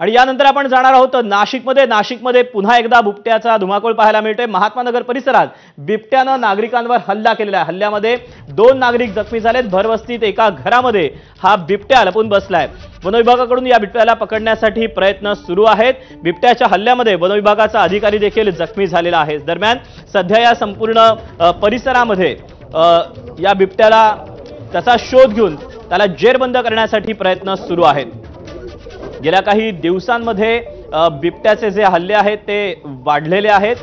आणि यानंतर आपण जाणार आहोत नाशिकमध्ये पुन्हा एकदा बिबट्याचा धुमाकूळ पाहायला मिळतोय। महात्मानगर परिसरात बिबट्यानं नागरिकांवर हल्ला केलेला आहे। हल्ल्यामध्ये 2 नागरिक जखमी झालेत। भरवस्तीत एका घरामध्ये हा बिबट्या लपून बसलाय। वनविभागाकडून या बिबट्याला पकडण्यासाठी प्रयत्न सुरू आहेत। बिबट्याच्या हल्ल्यामध्ये वनविभागाचा अधिकारी देखील जखमी झालेला आहे। दरम्यान सध्या या संपूर्ण परिसरामध्ये या बिबट्याला त्याचा शोध घेऊन त्याला जेरबंद करण्यासाठी प्रयत्न सुरू आहेत। गेल्या काही दिवसांमध्ये बिबट्याचे जे हल्ले आहेत ते वाढलेले आहेत।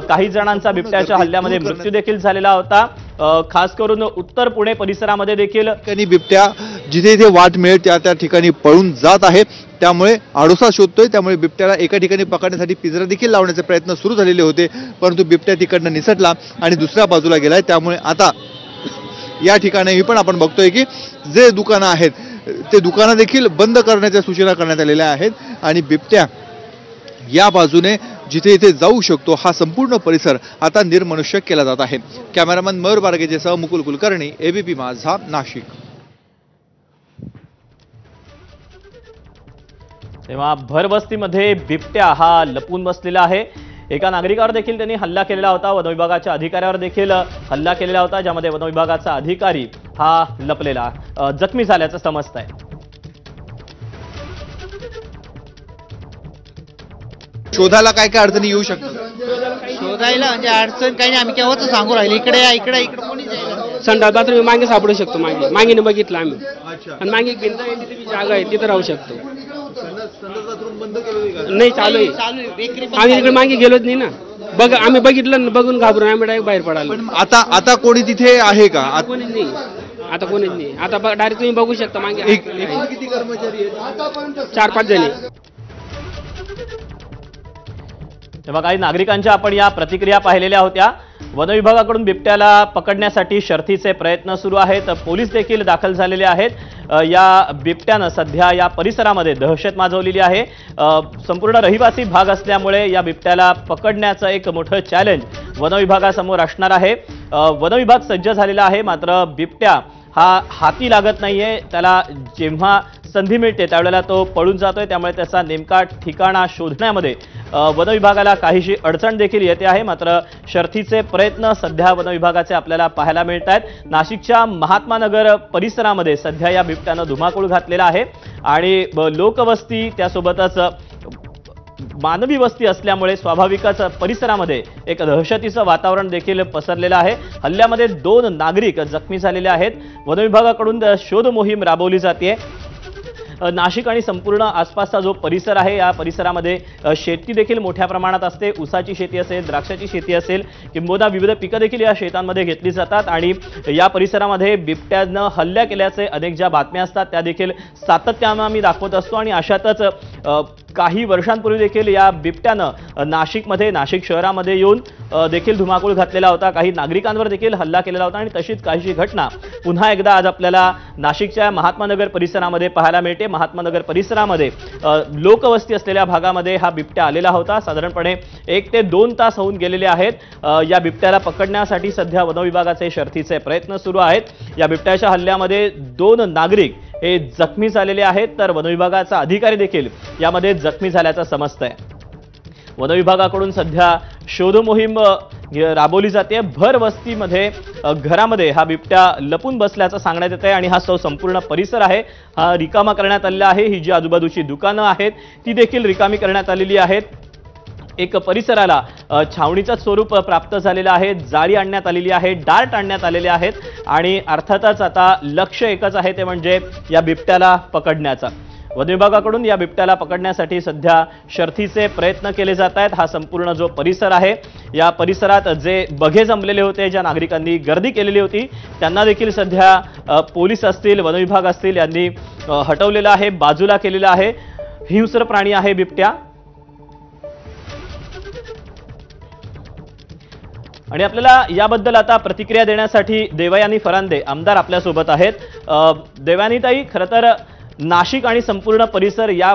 काही जणांचा बिबट्याच्या हल्ल्यामध्ये मृत्यू देखील झालेला होता। खास करून उत्तर पुणे परिसरामध्ये देखील बिबट्या जिथे जिथे वाट मिळेल त्या ठिकाणी पळून जात आहे। त्यामुळे आडोसा शोधतोय। त्यामुळे बिबट्याला एका ठिकाणी पकडण्यासाठी पिंजरा देखील लावण्याचे प्रयत्न सुरू झालेले होते, परंतु बिबट्या तिकडनं निसटला आणि दुसऱ्या बाजूला गेलाय। त्यामुळे आता या ठिकाणी पण आपण बघतोय की जे दुकानं आहेत ते दुकानं देखील बंद करण्याच्या सूचना करण्यात आलेल्या आहेत आणि बिबट्या या बाजूने जिथे जिथे जाऊ शकतो हा संपूर्ण परिसर आता निर्मनुष्य केला जात आहे। कॅमेरामन मयूर बारगेसह मुकुल कुलकर्णी, एबीपी माझा, नाशिक। तेव्हा भरवस्तीमध्ये बिबट्या हा लपून बसलेला आहे। एका नागरिकावर देखील त्यांनी हल्ला केलेला होता। वनविभागाच्या अधिकाऱ्यावर देखील हल्ला केलेला होता, ज्यामध्ये वनविभागाचा अधिकारी हा लपलेला जखमी झाल्याचं समजतंय। शोधायला काय काय अडचणी येऊ शकतात? शोधायला म्हणजे अडचण काही नाही, आम्ही केव्हाच सांगू राहिले इकडे इकडे कोणी जाईल। संडास बाथरूम मागे सापडू शकतो। मागेने बघितलं आम्ही आणि मागे एक भिंत आहे, तिथे जागा आहे, तिथे राहू शकतो। नाही, चालू आहे। आम्ही तिकडे मागे गेलोच नाही ना। आम्ही बघितलं, बघून घाबरून आम्ही डायरेक्ट बाहेर पडालो। आता कोणी तिथे आहे का? कोणीच नाही, आता कोणीच नाही। आता डायरेक्ट तुम्ही बघू शकता मागे किती कर्मचारी आहेत? 4-5 जणी। तेव्हा काही नागरिकांच्या आपण या प्रतिक्रिया पाहिलेल्या होत्या। वनविभागाकडून बिबट्याला पकडण्यासाठी शर्थीचे प्रयत्न सुरू आहेत। पोलीस देखील दाखल झालेले आहेत। या बिबट्यानं सध्या या परिसरामध्ये दहशत माजवलेली आहे। संपूर्ण रहिवासी भाग असल्यामुळे या बिबट्याला पकडण्याचं एक मोठं चॅलेंज वनविभागासमोर असणार आहे। वनविभाग सज्ज झालेला आहे, मात्र बिबट्या हा हाती लागत नाहीये। त्याला जेव्हा संधी मिळते त्यावेळेला तो पळून जातोय। त्यामुळे त्याचा नेमका ठिकाणा शोधण्यामध्ये वनविभागाला काहीशी अडचण देखील येते आहे। मात्र शर्थीचे प्रयत्न सध्या वनविभागाचे आपल्याला पाहायला मिळत आहेत। नाशिकच्या महात्मानगर परिसरामध्ये सध्या या बिबट्यानं धुमाकूळ घातलेला आहे आणि लोकवस्ती त्यासोबतच मानवी वस्ती असल्यामुळे स्वाभाविकच परिसरामध्ये एक दहशतीचं वातावरण देखील पसरलेलं आहे। हल्ल्यामध्ये 2 नागरिक जखमी झालेले आहेत। वनविभागाकडून शोध मोहीम राबवली जाते। नाशिक आणि संपूर्ण आसपासचा जो परिसर आहे या परिसरामध्ये शेती देखील मोठ्या प्रमाणात असते। ऊसाची शेती असेल, द्राक्षाची शेती असेल, किंबहुना विविध पिकं देखील या शेतांमध्ये घेतली जातात आणि या परिसरामध्ये बिबट्यानं हल्ला केल्याचे अनेक ज्या बातम्या असतात त्या देखील सातत्यानं आम्ही दाखवत असतो आणि अशातच काही वर्षांपूर्वी देखील या बिबट्यानं नाशिक शहरामध्ये येऊन देखील धुमाकूळ घातलेला होता। काही नागरिकांवर देखील हल्ला केलेला होता आणि तशीच काहीशी घटना पुन्हा एकदा आज आपल्याला नाशिकच्या महात्मानगर परिसरामध्ये पाहायला मिळते। महात्मानगर परिसरामध्ये लोकवस्ती असलेल्या भागामध्ये हा बिबट्या आलेला होता। साधारणपणे 1 ते 2 तास होऊन गेलेले आहेत। या बिबट्याला पकडण्यासाठी सध्या वनविभागाचे शर्थीचे प्रयत्न सुरू आहेत। या बिबट्याच्या हल्ल्यामध्ये 2 नागरिक हे जखमी झालेले आहेत, तर वनविभागाचा अधिकारी देखील यामध्ये जखमी झाल्याचं समजतंय। वनविभागाकडून सध्या शोध मोहीम राबवली जाते। भरवस्तीमध्ये घरामध्ये हा बिबट्या लपून बसल्याचं सांगण्यात येत आहे आणि हा संपूर्ण परिसर आहे हा रिकामा करण्यात आलेला आहे। ही जी आजूबाजूची दुकानं आहेत ती देखील रिकामी करण्यात आलेली आहेत। एक परिसराला छावणीचं स्वरूप प्राप्त झालेलं आहे। जाळी आणण्यात आलेली आहे, डार्ट आणण्यात आलेले आहेत आणि अर्थातच आता लक्ष एकच आहे ते म्हणजे या बिबट्याला पकडण्याचा। वनविभागाकडून या बिबट्याला पकडण्यासाठी सध्या शर्थीचे प्रयत्न केले जात आहेत। हा संपूर्ण जो परिसर आहे या परिसरात जे बघे जमलेले होते, ज्या नागरिकांनी गर्दी केलेली होती त्यांना देखील सध्या पोलीस असतील, वनविभाग असतील यांनी हटवलेलं आहे, बाजूला केलेलं आहे। हिंस्र प्राणी आहे बिबट्या आणि आपल्याला याबद्दल आता प्रतिक्रिया देण्यासाठी देवयानी फरांदे आमदार आपल्या सोबत आहेत। देवयानीताई, खरं तर नाशिक आणि संपूर्ण परिसर या